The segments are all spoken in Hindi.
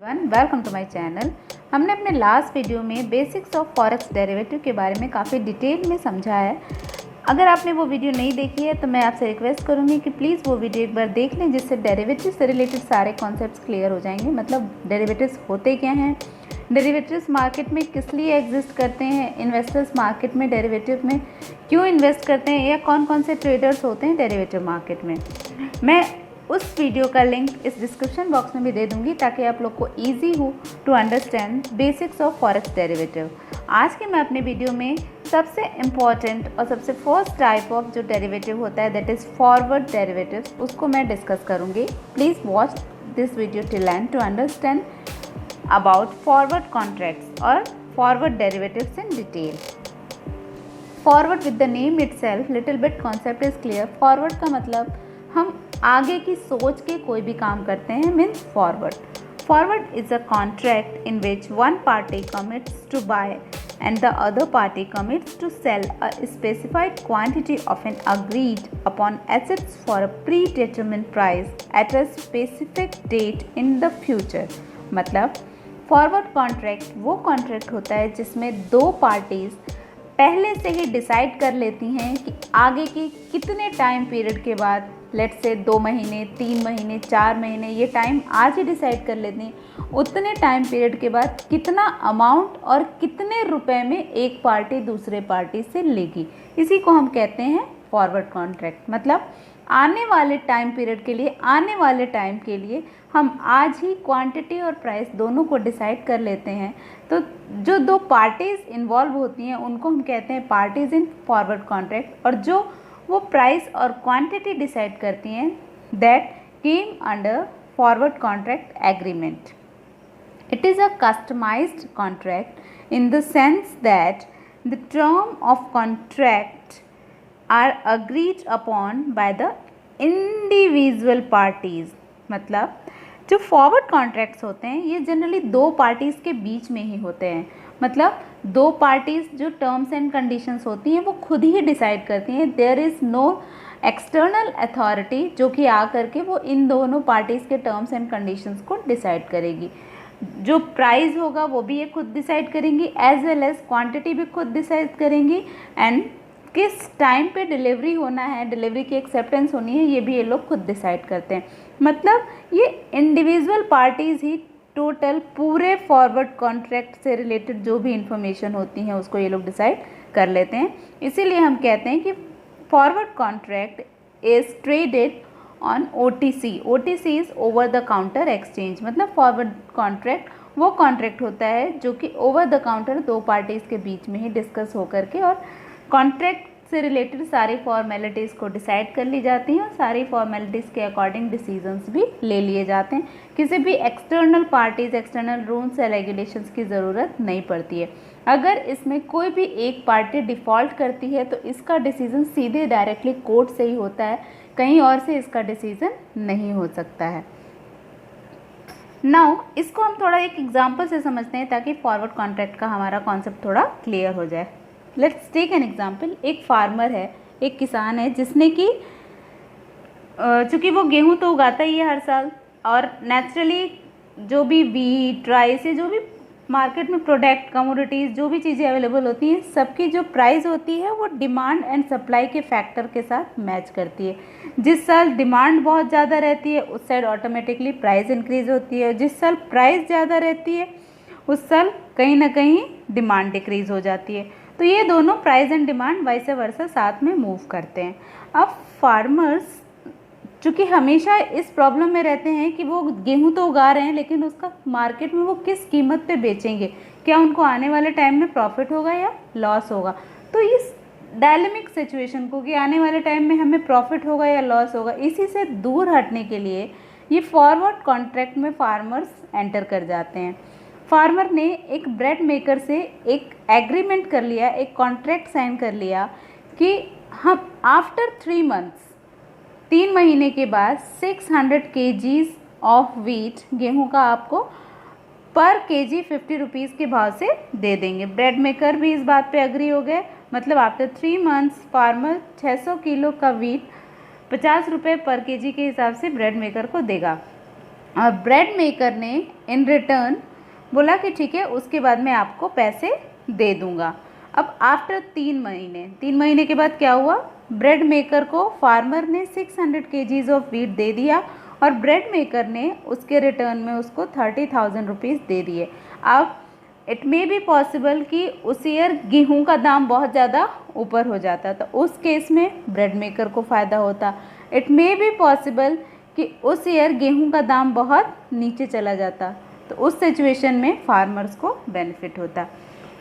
Welcome to my channel. हमने अपने लास्ट वीडियो में बेसिक्स ऑफ फॉरेक्स डेरिवेटिव के बारे में काफ़ी डिटेल में समझा है। अगर आपने वो वीडियो नहीं देखी है तो मैं आपसे रिक्वेस्ट करूँगी कि प्लीज़ वो वीडियो एक बार देख लें, जिससे डेरिवेटिव से रिलेटेड सारे कॉन्सेप्ट्स क्लियर हो जाएंगे। मतलब डेरिवेटिव्स होते क्या हैं, डेरिवेटिव्स मार्केट में किस लिए एग्जिस्ट करते हैं, इन्वेस्टर्स मार्केट में डेरिवेटिव में क्यों इन्वेस्ट करते हैं, या कौन कौन से ट्रेडर्स होते हैं डेरिवेटिव मार्केट में। मैं उस वीडियो का लिंक इस डिस्क्रिप्शन बॉक्स में भी दे दूंगी ताकि आप लोग को ईजी हो to understand basics of forex derivative. आज के मैं अपने वीडियो में सबसे इम्पॉर्टेंट और सबसे फर्स्ट टाइप ऑफ जो डेरिवेटिव होता है दैट इज़ फॉरवर्ड डेरिवेटिव्स, उसको मैं डिस्कस करूंगी। Please watch this video till end to understand about forward contracts और forward derivatives in detail. Forward with the name itself little bit concept is clear. Forward का मतलब हम आगे की सोच के कोई भी काम करते हैं, means forward. Forward is a contract in which one party commits to buy and the other party commits to sell a specified quantity of an agreed upon assets for a predetermined price at a specific date in the future। मतलब फॉरवर्ड कॉन्ट्रैक्ट वो कॉन्ट्रैक्ट होता है जिसमें दो पार्टीज पहले से ही डिसाइड कर लेती हैं कि आगे के कितने टाइम पीरियड के बाद, लेट्स से 2 महीने, 3 महीने, 4 महीने, ये टाइम आज ही डिसाइड कर लेती हैं। उतने टाइम पीरियड के बाद कितना अमाउंट और कितने रुपए में एक पार्टी दूसरे पार्टी से लेगी, इसी को हम कहते हैं फॉरवर्ड कॉन्ट्रैक्ट। मतलब आने वाले टाइम पीरियड के लिए, आने वाले टाइम के लिए हम आज ही क्वांटिटी और प्राइस दोनों को डिसाइड कर लेते हैं। तो जो दो पार्टीज़ इन्वॉल्व होती हैं उनको हम कहते हैं पार्टीज़ इन फॉरवर्ड कॉन्ट्रैक्ट, और जो वो प्राइस और क्वांटिटी डिसाइड करती हैं that came under forward contract agreement. It is a customized contract in the sense that the term of contract are agreed upon by the individual parties। मतलब जो फॉरवर्ड कॉन्ट्रैक्ट्स होते हैं ये जनरली दो पार्टीज़ के बीच में ही होते हैं। मतलब दो पार्टीज़ जो टर्म्स एंड कंडीशंस होती हैं वो खुद ही डिसाइड करती हैं। There is no external authority जो कि आ करके वो इन दोनों पार्टीज़ के टर्म्स एंड कंडीशंस को डिसाइड करेगी। जो प्राइस होगा वो भी ये खुद डिसाइड करेंगी, एज वेल एज क्वांटिटी भी खुद डिसाइड करेंगी, एंड किस टाइम पे डिलीवरी होना है, डिलीवरी की एक्सेप्टेंस होनी है, ये भी ये लोग खुद डिसाइड करते हैं। मतलब ये इंडिविजुअल पार्टीज़ ही टोटल पूरे फॉरवर्ड कॉन्ट्रैक्ट से रिलेटेड जो भी इंफॉर्मेशन होती हैं उसको ये लोग डिसाइड कर लेते हैं। इसीलिए हम कहते हैं कि forward contract is traded on OTC। OTC is over the counter exchange. मतलब फॉरवर्ड कॉन्ट्रैक्ट वो कॉन्ट्रैक्ट होता है जो कि ओवर द काउंटर दो पार्टीज़ के बीच में ही डिस्कस होकर के और कॉन्ट्रैक्ट से रिलेटेड सारी फॉर्मेलिटीज़ को डिसाइड कर ली जाती हैं और सारी फॉर्मेलिटीज़ के अकॉर्डिंग डिसीजंस भी ले लिए जाते हैं। किसी भी एक्सटर्नल पार्टीज़, एक्सटर्नल रूल्स या रेगुलेशंस की ज़रूरत नहीं पड़ती है। अगर इसमें कोई भी एक पार्टी डिफ़ॉल्ट करती है तो इसका डिसीज़न सीधे डायरेक्टली कोर्ट से ही होता है, कहीं और से इसका डिसीज़न नहीं हो सकता है। नाउ इसको हम थोड़ा एक एग्जांपल से समझते हैं ताकि फॉरवर्ड कॉन्ट्रैक्ट का हमारा कॉन्सेप्ट थोड़ा क्लियर हो जाए। Let's take an example. एक फार्मर है, एक किसान है जिसने कि चूँकि वो गेहूँ तो उगाता ही है हर साल, और नेचुरली जो भी वीट, राइस, जो भी मार्केट में प्रोडक्ट, कमोडिटीज़, जो भी चीज़ें अवेलेबल होती हैं सबकी जो प्राइस होती है वो डिमांड एंड सप्लाई के फैक्टर के साथ मैच करती है। जिस साल डिमांड बहुत ज़्यादा रहती है उस साल ऑटोमेटिकली प्राइस इंक्रीज़ होती है, और जिस साल प्राइस ज़्यादा रहती है उस साल कहीं ना कहीं डिमांड डिक्रीज़ हो जाती है। तो ये दोनों price and demand vice versa साथ में मूव करते हैं। अब फार्मर्स चूँकि हमेशा इस प्रॉब्लम में रहते हैं कि वो गेहूं तो उगा रहे हैं लेकिन उसका मार्केट में वो किस कीमत पे बेचेंगे, क्या उनको आने वाले टाइम में प्रॉफिट होगा या लॉस होगा। तो इस डायलेमिक सिचुएशन को कि आने वाले टाइम में हमें प्रॉफिट होगा या लॉस होगा, इसी से दूर हटने के लिए ये फॉरवर्ड कॉन्ट्रैक्ट में फार्मर्स एंटर कर जाते हैं। फार्मर ने एक ब्रेड मेकर से एक एग्रीमेंट कर लिया, एक कॉन्ट्रैक्ट साइन कर लिया कि हम आफ्टर 3 मंथ्स, 3 महीने के बाद 600 kgs ऑफ वीट, गेहूं का आपको पर केजी 50 रुपीज़ के भाव से दे देंगे। ब्रेड मेकर भी इस बात पे अग्री हो गए। मतलब आफ्टर 3 मंथ्स फार्मर 600 किलो का वीट 50 रुपये पर केजी के हिसाब से ब्रेड मेकर को देगा। और ब्रेड मेकर ने इन रिटर्न बोला कि ठीक है, उसके बाद मैं आपको पैसे दे दूंगा। अब आफ्टर 3 महीने के बाद क्या हुआ, ब्रेड मेकर को फार्मर ने 600 kgs ऑफ वीट दे दिया और ब्रेड मेकर ने उसके रिटर्न में उसको 30,000 रुपीज़ दे दिए। अब इट मे बी पॉसिबल कि उस ईयर गेहूं का दाम बहुत ज़्यादा ऊपर हो जाता, तो उस केस में ब्रेड मेकर को फ़ायदा होता। इट मे बी पॉसिबल कि उस ईयर गेहूं का दाम बहुत नीचे चला जाता, तो उस सिचुएशन में फार्मर्स को बेनिफिट होता।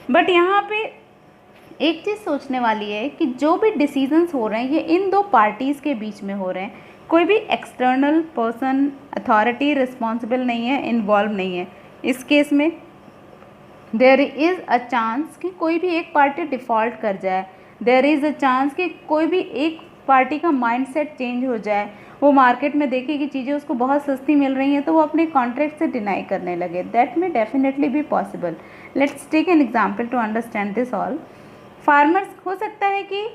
बट यहाँ पे एक चीज़ सोचने वाली है कि जो भी डिसीजंस हो रहे हैं ये इन दो पार्टीज़ के बीच में हो रहे हैं, कोई भी एक्सटर्नल पर्सन, अथॉरिटी रिस्पॉन्सिबल नहीं है, इन्वॉल्व नहीं है। इस केस में देयर इज़ अ चांस कि कोई भी एक पार्टी डिफ़ॉल्ट कर जाए, देयर इज़ अ चांस कि कोई भी एक पार्टी का माइंडसेट चेंज हो जाए, वो मार्केट में देखे कि चीज़ें उसको बहुत सस्ती मिल रही हैं तो वो अपने कॉन्ट्रैक्ट से डिनाई करने लगे। That may definitely be possible. Let's take an example to understand this all. Farmers, हो सकता है कि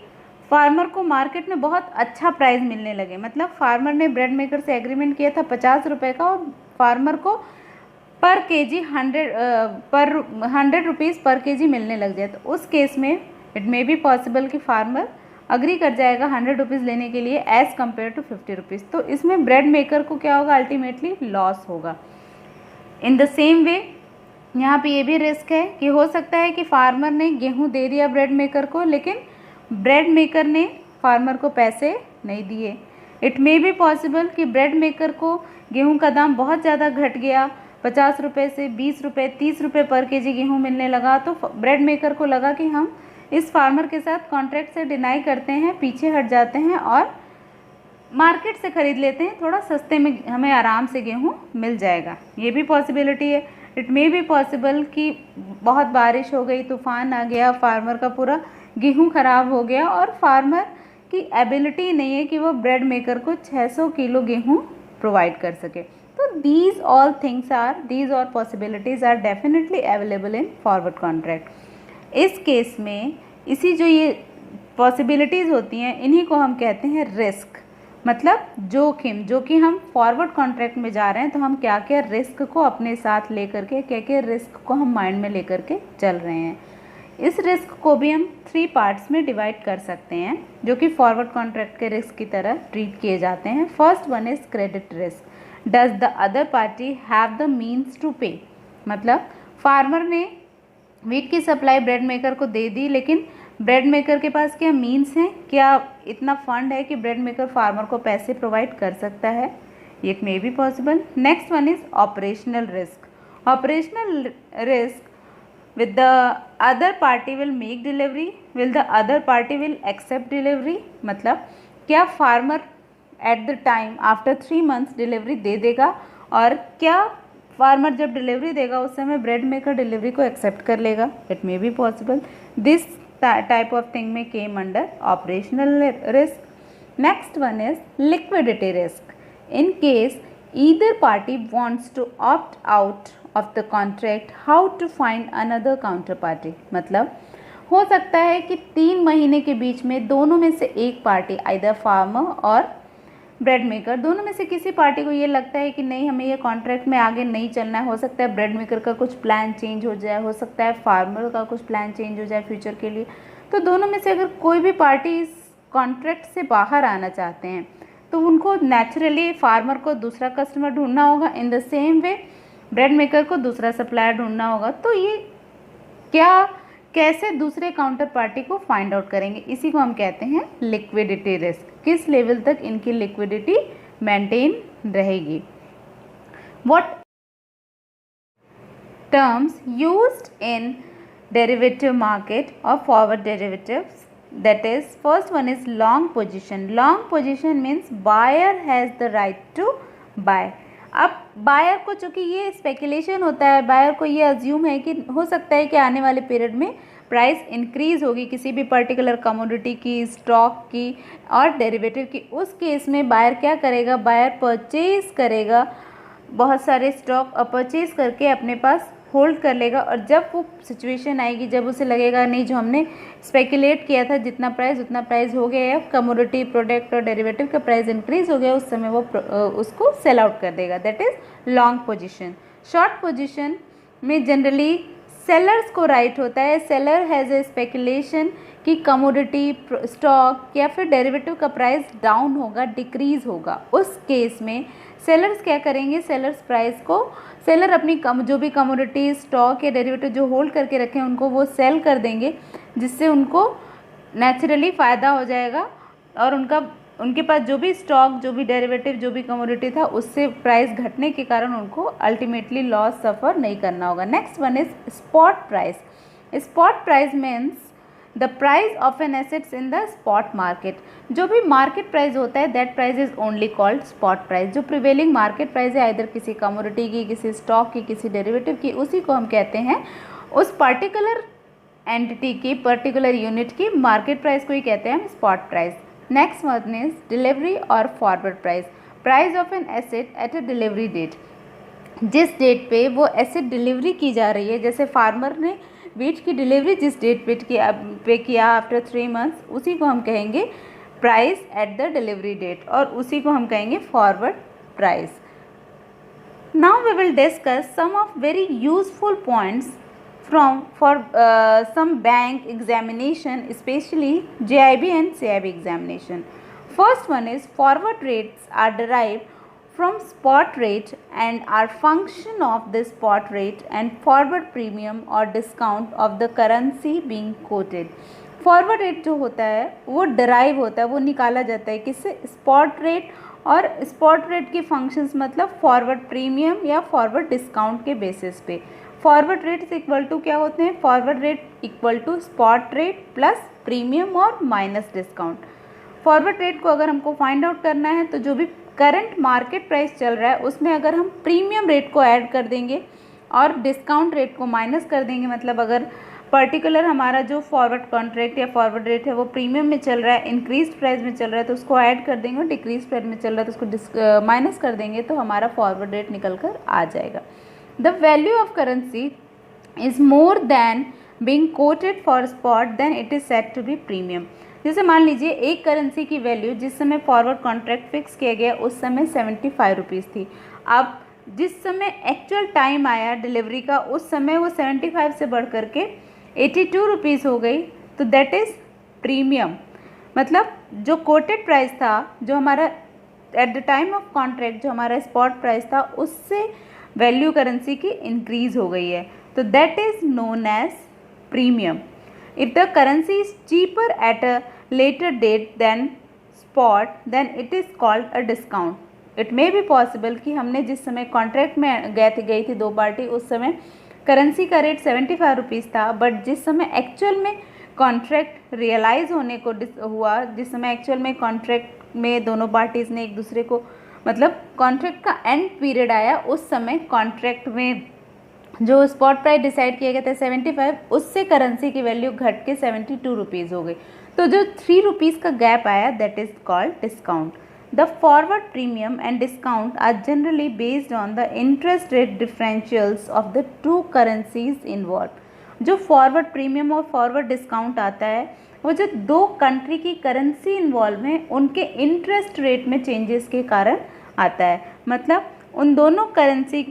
फार्मर को मार्केट में बहुत अच्छा प्राइस मिलने लगे, मतलब फार्मर ने ब्रेड मेकर से एग्रीमेंट किया था 50 रुपये का और फार्मर को पर केजी 100 रुपीज़ पर केजी मिलने लग जाए, तो उस केस में इट मे बी पॉसिबल कि फार्मर अग्री कर जाएगा 100 रुपीज़ लेने के लिए एज़ कम्पेयर टू 50 रुपीज़। तो इसमें ब्रेड मेकर को क्या होगा, अल्टीमेटली लॉस होगा। इन द सेम वे यहाँ पे ये भी रिस्क है कि हो सकता है कि फार्मर ने गेहूँ दे दिया ब्रेड मेकर को, लेकिन ब्रेड मेकर ने फार्मर को पैसे नहीं दिए। इट मे बी पॉसिबल कि ब्रेड मेकर को गेहूँ का दाम बहुत ज़्यादा घट गया, 50 रुपये से 20 रुपये 30 रुपये पर केजी गेहूँ मिलने लगा, तो ब्रेड मेकर को लगा कि हम इस फार्मर के साथ कॉन्ट्रैक्ट से डिनाई करते हैं, पीछे हट जाते हैं और मार्केट से ख़रीद लेते हैं, थोड़ा सस्ते में हमें आराम से गेहूँ मिल जाएगा। ये भी पॉसिबिलिटी है। इट मे बी पॉसिबल कि बहुत बारिश हो गई, तूफ़ान आ गया, फार्मर का पूरा गेहूँ ख़राब हो गया और फार्मर की एबिलिटी नहीं है कि वो ब्रेड मेकर को 600 किलो गेहूँ प्रोवाइड कर सके। तो these all possibilities are definitely available in forward contract. इस केस में इसी जो ये पॉसिबिलिटीज़ होती हैं, इन्हीं को हम कहते हैं रिस्क, मतलब जोखिम। जो कि हम फॉरवर्ड कॉन्ट्रैक्ट में जा रहे हैं तो हम क्या क्या रिस्क को अपने साथ लेकर के, क्या क्या रिस्क को हम माइंड में लेकर के चल रहे हैं। इस रिस्क को भी हम 3 पार्ट्स में डिवाइड कर सकते हैं, जो कि फॉरवर्ड कॉन्ट्रैक्ट के रिस्क की तरह ट्रीट किए जाते हैं। First one is credit risk. Does the other party have the means to pay, मतलब फार्मर ने वीट की सप्लाई ब्रेड मेकर को दे दी, लेकिन ब्रेड मेकर के पास क्या मीन्स हैं, क्या इतना फंड है कि ब्रेड मेकर फार्मर को पैसे प्रोवाइड कर सकता है। It may be possible. Next one is operational risk. Operational risk, with the other party will make delivery, will the other party will accept delivery, मतलब क्या farmer at the time after 3 months delivery दे देगा और क्या फार्मर जब डिलीवरी देगा उस समय ब्रेड मेकर डिलीवरी को एक्सेप्ट कर लेगा। It may be possible. This type of thing में came under operational risk. Next one is liquidity risk. In case either party wants to opt out of the contract, how to find another counterparty, मतलब हो सकता है कि 3 महीने के बीच में दोनों में से एक पार्टी, आइदर फार्मर और ब्रेड मेकर, दोनों में से किसी पार्टी को ये लगता है कि नहीं, हमें ये कॉन्ट्रैक्ट में आगे नहीं चलना है। हो सकता है ब्रेड मेकर का कुछ प्लान चेंज हो जाए, हो सकता है फार्मर का कुछ प्लान चेंज हो जाए फ्यूचर के लिए। तो दोनों में से अगर कोई भी पार्टी इस कॉन्ट्रैक्ट से बाहर आना चाहते हैं तो उनको नेचुरली फार्मर को दूसरा कस्टमर ढूंढना होगा, in the same way bread maker को दूसरा सप्लायर ढूंढना होगा। तो ये कैसे दूसरे काउंटर पार्टी को फाइंड आउट करेंगे, इसी को हम कहते हैं लिक्विडिटी रिस्क। किस लेवल तक इनकी लिक्विडिटी मेंटेन रहेगी। What terms used in derivative market और forward derivatives, that is, first one is long position. Long position means buyer has the right to buy. अब बायर को, चूँकि ये स्पेकुलेशन होता है, बायर को ये अज्यूम है कि हो सकता है कि आने वाले पीरियड में प्राइस इंक्रीज़ होगी किसी भी पर्टिकुलर कमोडिटी की, स्टॉक की और डेरिवेटिव की। उस केस में बायर क्या करेगा, बायर परचेज़ करेगा, बहुत सारे स्टॉक परचेज़ करके अपने पास होल्ड कर लेगा, और जब वो सिचुएशन आएगी जब उसे लगेगा नहीं जो हमने स्पेकुलेट किया था जितना प्राइस उतना प्राइस हो गया है, कमोडिटी प्रोडक्ट और डेरिवेटिव का प्राइस इंक्रीज हो गया, उस समय वो उसको सेल आउट कर देगा, that is long position. Short position में जनरली सेलर्स को राइट होता है, सेलर हैज़ ए स्पेकुलेशन कि कमोडिटी स्टॉक या फिर डेरिवेटिव का प्राइस डाउन होगा, डिक्रीज होगा। उस केस में सेलर्स क्या करेंगे, सेलर्स प्राइस को सेलर अपनी जो भी कमोडिटी स्टॉक या डेरिवेटिव जो होल्ड करके रखे हैं उनको वो सेल कर देंगे, जिससे उनको नेचुरली फ़ायदा हो जाएगा और उनके पास जो भी स्टॉक जो भी डेरिवेटिव जो भी कमोडिटी था उससे प्राइस घटने के कारण उनको अल्टीमेटली लॉस सफ़र नहीं करना होगा। Next one is spot price. Spot price means the price of an assets in the spot market. जो भी मार्केट प्राइस होता है that price is only called spot price. जो प्रिवेलिंग मार्केट प्राइस है आइदर किसी कमोडिटी की, किसी स्टॉक की, किसी डेरिवेटिव की, उसी को हम कहते हैं, उस पर्टिकुलर एंटिटी की पर्टिकुलर यूनिट की मार्केट प्राइस को ही कहते हैं हम spot price. Next one is delivery और forward price. Price of an asset at a delivery date, जिस डेट पे वो एसेट डिलीवरी की जा रही है, जैसे फार्मर ने वीट की डिलीवरी जिस डेट पे किया आफ्टर 3 मंथ्स, उसी को हम कहेंगे price at the delivery date, और उसी को हम कहेंगे forward price. Now we will discuss some of very useful points for some bank examination, especially JIB and CIB examination. First one is forward rates are derived from spot rate and are function of the spot rate and forward premium or discount of the currency being quoted. Forward rate जो होता है वो डराइव होता है, वो निकाला जाता है किससे, स्पॉट रेट, और स्पॉट रेट की फंक्शंस मतलब फॉरवर्ड प्रीमियम या फॉरवर्ड डिस्काउंट के बेसिस पे। फॉरवर्ड रेट इक्वल टू क्या होते हैं, forward rate equal to spot rate plus premium और माइनस डिस्काउंट। फॉरवर्ड रेट को अगर हमको फाइंड आउट करना है तो जो भी करंट मार्केट प्राइस चल रहा है उसमें अगर हम प्रीमियम रेट को ऐड कर देंगे और डिस्काउंट रेट को माइनस कर देंगे, मतलब अगर पर्टिकुलर हमारा जो फॉरवर्ड कॉन्ट्रैक्ट या फॉरवर्ड रेट है वो प्रीमियम में चल रहा है, इंक्रीज प्राइस में चल रहा है तो उसको ऐड कर देंगे, और डिक्रीज प्राइस में चल रहा है तो उसको माइनस कर देंगे, तो हमारा फॉरवर्ड रेट निकल कर आ जाएगा। The value of currency is more than being quoted for spot then it is said to be premium. जैसे मान लीजिए एक करेंसी की वैल्यू जिस समय फॉरवर्ड कॉन्ट्रैक्ट फिक्स किया गया उस समय 75 रुपीज़ थी, अब जिस समय एक्चुअल टाइम आया डिलीवरी का उस समय वो 75 से बढ़ करके 82 रुपीज़ हो गई, तो दैट इज़ प्रीमियम। मतलब जो कोटेड प्राइस था, जो हमारा eight the time of contract जो हमारा स्पॉट प्राइस था उससे वैल्यू करेंसी की इंक्रीज हो गई है, तो that is known as premium. If the currency is cheaper at a later date then spot then it is called a discount. It may be possible कि हमने जिस समय कॉन्ट्रैक्ट में गई थी दो पार्टी, उस समय करेंसी का रेट 75 रुपीज़ था, बट जिस समय एक्चुअल में कॉन्ट्रैक्ट रियलाइज़ होने को हुआ, जिस समय एक्चुअल में कॉन्ट्रैक्ट में दोनों पार्टीज़ ने एक दूसरे को मतलब कॉन्ट्रैक्ट का एंड पीरियड आया, उस समय कॉन्ट्रैक्ट में जो स्पॉट प्राइस डिसाइड किया गया था 75, उससे करेंसी की वैल्यू घट के 72 रुपीज़ हो गई, तो जो 3 रुपीज़ का गैप आया that is called discount. The forward premium and discount are generally based on the interest rate differentials of the two currencies involve. जो फॉरवर्ड प्रीमियम और फॉरवर्ड डिस्काउंट आता है वो जो दो कंट्री की करेंसी इन्वॉल्व हैं उनके इंटरेस्ट रेट में चेंजेस के कारण आता है। मतलब उन दोनों करेंसी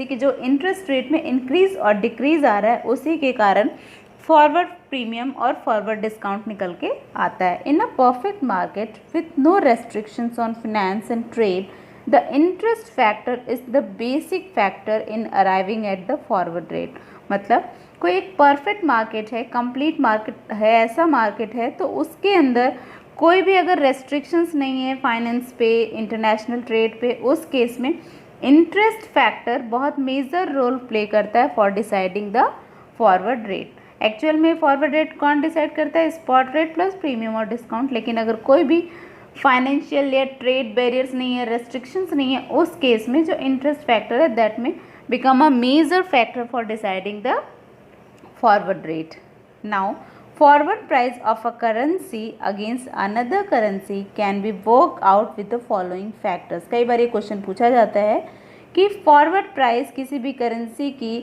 की जो इंटरेस्ट रेट में इंक्रीज और डिक्रीज आ रहा है उसी के कारण फॉरवर्ड प्रीमियम और फॉरवर्ड डिस्काउंट निकल के आता है। In a perfect market with no restrictions on finance and trade, the interest factor is the basic factor in arriving at the forward rate. मतलब कोई एक परफेक्ट मार्केट है, कंप्लीट मार्केट है, ऐसा मार्केट है तो उसके अंदर कोई भी अगर रेस्ट्रिक्शंस नहीं है फाइनेंस पे, इंटरनेशनल ट्रेड पे, उस केस में इंटरेस्ट फैक्टर बहुत मेजर रोल प्ले करता है for deciding the forward rate. Actual में फॉरवर्ड रेट कौन डिसाइड करता है, स्पॉट रेट प्लस प्रीमियम और डिस्काउंट, लेकिन अगर कोई भी फाइनेंशियल या ट्रेड बैरियर्स नहीं है, रेस्ट्रिक्शंस नहीं है, उस केस में जो इंटरेस्ट फैक्टर है दैट में become a major factor for deciding the forward rate. Now, forward price of a currency against another currency can be worked out with the following factors. कई बार ये क्वेश्चन पूछा जाता है कि फॉरवर्ड प्राइस किसी भी करेंसी की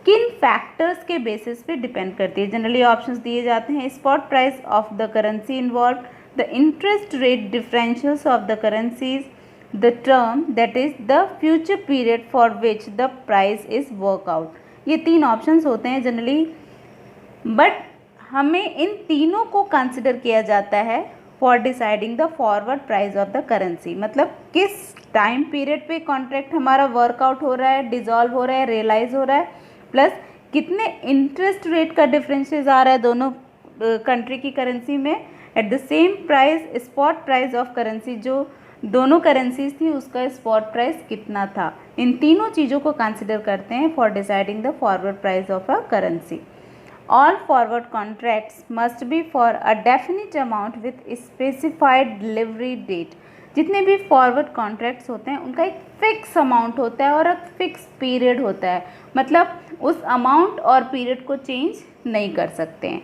किन फैक्टर्स के बेसिस पे डिपेंड करती है। जनरली ऑप्शंस दिए जाते हैं, spot price of the currency involve, the interest rate differentials of the currencies, the term that is the future period for which the price is workout. ये 3 ऑप्शंस होते हैं जनरली, बट हमें इन तीनों को कंसिडर किया जाता है for deciding the forward price of the currency. मतलब किस टाइम पीरियड पे कॉन्ट्रैक्ट हमारा वर्कआउट हो रहा है, डिजॉल्व हो रहा है, रियलाइज हो रहा है, प्लस कितने इंटरेस्ट रेट का डिफरेंसेस आ रहा है दोनों कंट्री की करेंसी में। At the same price spot price of currency, जो दोनों करेंसीज थी उसका स्पॉट प्राइस कितना था। इन तीनों चीज़ों को कंसिडर करते हैं for deciding the forward price of a currency. All forward contracts must be for a definite amount with specified delivery date। जितने भी फॉरवर्ड कॉन्ट्रैक्ट्स होते हैं उनका एक फिक्स अमाउंट होता है और एक फिक्स पीरियड होता है, मतलब उस अमाउंट और पीरियड को चेंज नहीं कर सकते हैं।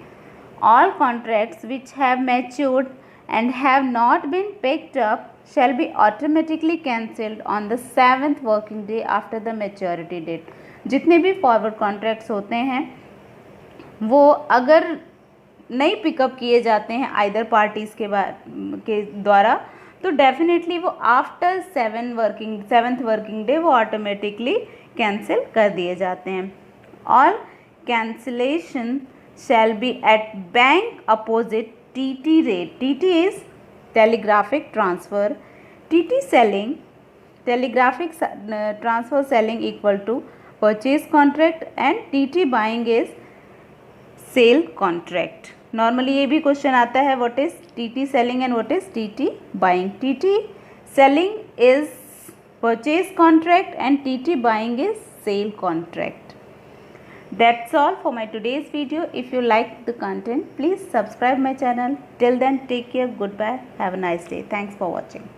All contracts which have matured and have not been picked up shall be automatically cancelled on the 7th working day after the maturity date। जितने भी फॉरवर्ड कॉन्ट्रैक्ट्स होते हैं वो अगर नहीं पिकअप किए जाते हैं आइदर पार्टीज़ के द्वारा, तो डेफिनेटली वो आफ्टर 7th वर्किंग डे वो ऑटोमेटिकली कैंसिल कर दिए जाते हैं। All cancellation shall be at bank opposite TT rate. TT is telegraphic transfer, TT selling, telegraphic transfer selling equal to purchase contract and TT buying is sell contract. Normally ये भी क्वेश्चन आता है, what is TT selling and what is TT buying. TT selling is purchase contract and TT buying is sell contract. That's all for my today's video. If you like the content, please subscribe my channel. Till then, take care. Goodbye. Have a nice day. Thanks for watching.